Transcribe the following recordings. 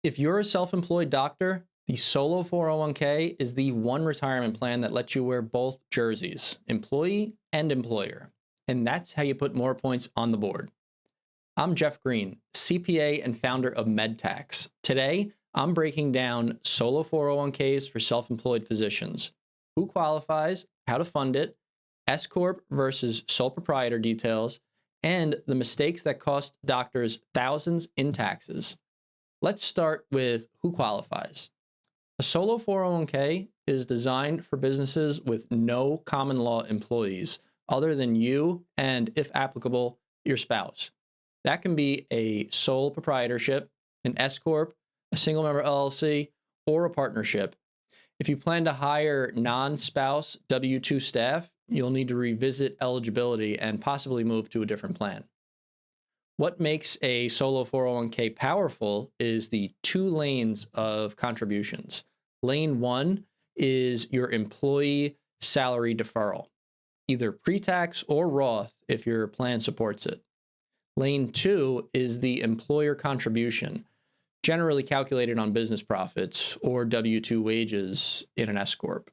If you're a self-employed doctor, the solo 401k is the one retirement plan that lets you wear both jerseys, employee and employer. And that's how you put more points on the board. I'm Jeff Green, CPA and founder of Mizzen Tax. Today, I'm breaking down solo 401ks for self-employed physicians, who qualifies, how to fund it, S-Corp versus sole proprietor details, and the mistakes that cost doctors thousands in taxes. Let's start with who qualifies. A solo 401k is designed for businesses with no common law employees other than you and, if applicable, your spouse. That can be a sole proprietorship, an S-Corp, a single member LLC, or a partnership. If you plan to hire non-spouse W-2 staff, you'll need to revisit eligibility and possibly move to a different plan. What makes a solo 401k powerful is the two lanes of contributions. Lane one is your employee salary deferral, either pre-tax or Roth if your plan supports it. Lane two is the employer contribution, generally calculated on business profits or W-2 wages in an S-Corp.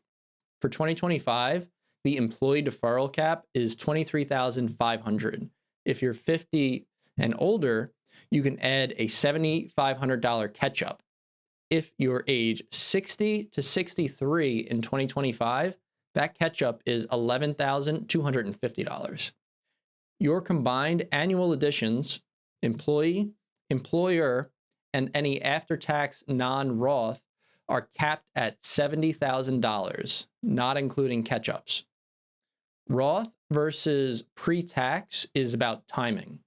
For 2025, the employee deferral cap is $23,500. If you're 50 and older, you can add a $7,500 catch-up. If you're age 60 to 63 in 2025, that catch-up is $11,250. Your combined annual additions, employee, employer, and any after-tax non-Roth are capped at $70,000, not including catch-ups. Roth versus pre-tax is about timing.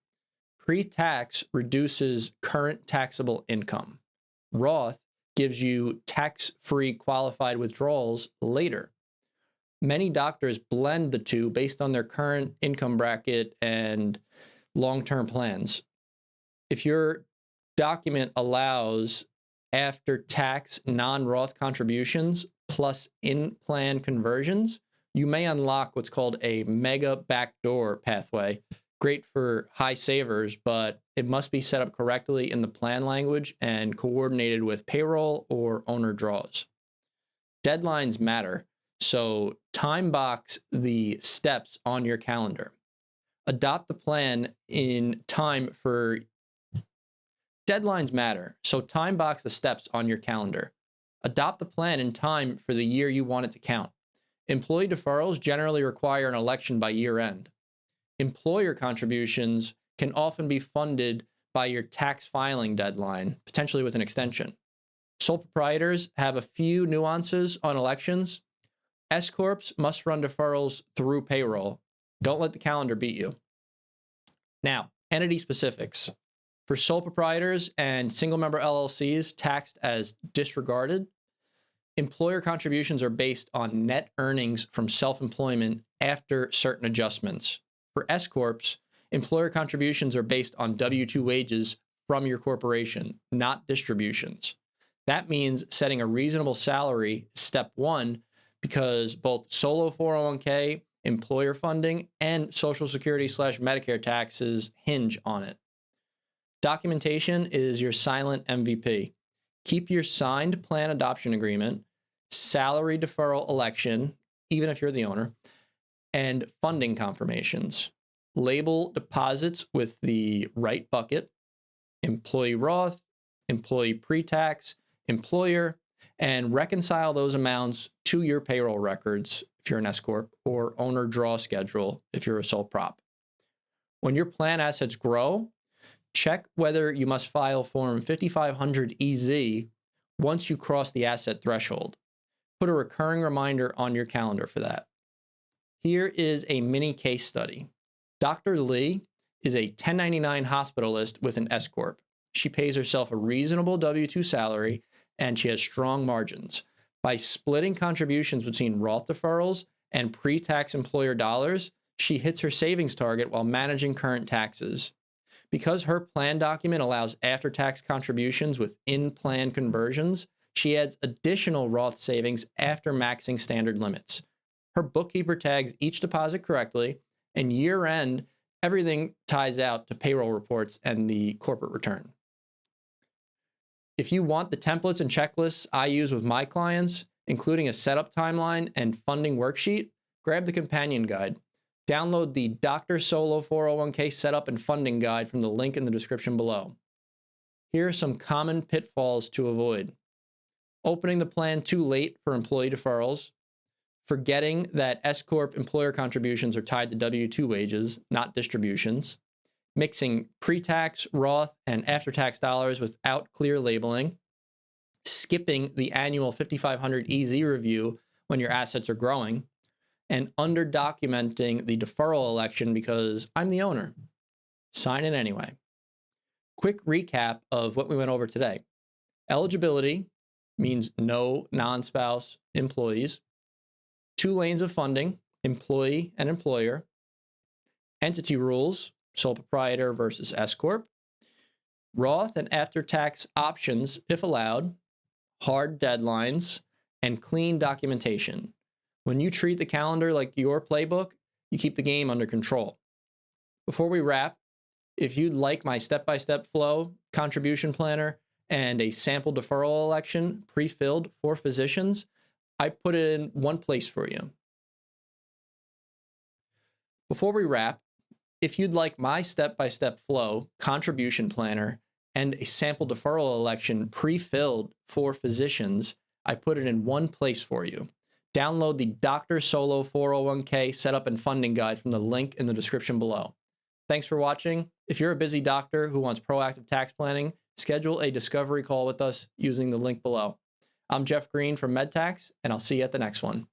Pre-tax reduces current taxable income. Roth gives you tax-free qualified withdrawals later. Many doctors blend the two based on their current income bracket and long-term plans. If your document allows after-tax non-Roth contributions plus in-plan conversions, you may unlock what's called a mega backdoor pathway. Great for high savers, but it must be set up correctly in the plan language and coordinated with payroll or owner draws. Deadlines matter, so time box the steps on your calendar. Adopt the plan in time for Deadlines matter, so time box the steps on your calendar. Adopt the plan in time for the year you want it to count. Employee deferrals generally require an election by year end. Employer contributions can often be funded by your tax filing deadline, potentially with an extension. Sole proprietors have a few nuances on elections. S-Corps must run deferrals through payroll. Don't let the calendar beat you. Now, entity specifics. For sole proprietors and single member LLCs taxed as disregarded, employer contributions are based on net earnings from self-employment after certain adjustments. For S-Corps, employer contributions are based on W-2 wages from your corporation, not distributions. That means setting a reasonable salary, step one, because both solo 401k, employer funding, and Social Security/Medicare taxes hinge on it. Documentation is your silent MVP. Keep your signed plan adoption agreement, salary deferral election, even if you're the owner, and funding confirmations. Label deposits with the right bucket, employee Roth, employee pre-tax, employer, and reconcile those amounts to your payroll records if you're an S-Corp or owner draw schedule if you're a sole prop. When your plan assets grow, check whether you must file Form 5500 EZ once you cross the asset threshold. Put a recurring reminder on your calendar for that. Here is a mini case study. Dr. Lee is a 1099 hospitalist with an S-Corp. She pays herself a reasonable W-2 salary, and she has strong margins. By splitting contributions between Roth deferrals and pre-tax employer dollars, she hits her savings target while managing current taxes. Because her plan document allows after-tax contributions with in-plan conversions, she adds additional Roth savings after maxing standard limits. Her bookkeeper tags each deposit correctly, and year-end, everything ties out to payroll reports and the corporate return. If you want the templates and checklists I use with my clients, including a setup timeline and funding worksheet, grab the companion guide. Download the Dr. Solo 401k setup and funding guide from the link in the description below. Here are some common pitfalls to avoid. Opening the plan too late for employee deferrals. Forgetting that S-Corp employer contributions are tied to W-2 wages, not distributions. Mixing pre-tax, Roth, and after-tax dollars without clear labeling. Skipping the annual 5500 EZ review when your assets are growing. And under-documenting the deferral election because I'm the owner. Sign it anyway. Quick recap of what we went over today. Eligibility means no non-spouse employees. 2 lanes of funding, employee and employer. Entity rules, sole proprietor versus S-Corp. Roth and after-tax options, if allowed. Hard deadlines, and clean documentation. When you treat the calendar like your playbook, you keep the game under control. Before we wrap, if you'd like my step-by-step flow, contribution planner, and a sample deferral election pre-filled for physicians, I put it in one place for you. Before we wrap, if you'd like my step-by-step flow, contribution planner, and a sample deferral election pre-filled for physicians, I put it in one place for you. Download the Dr. Solo 401k setup and funding guide from the link in the description below. Thanks for watching. If you're a busy doctor who wants proactive tax planning, schedule a discovery call with us using the link below. I'm Jeff Green from MedTax, and I'll see you at the next one.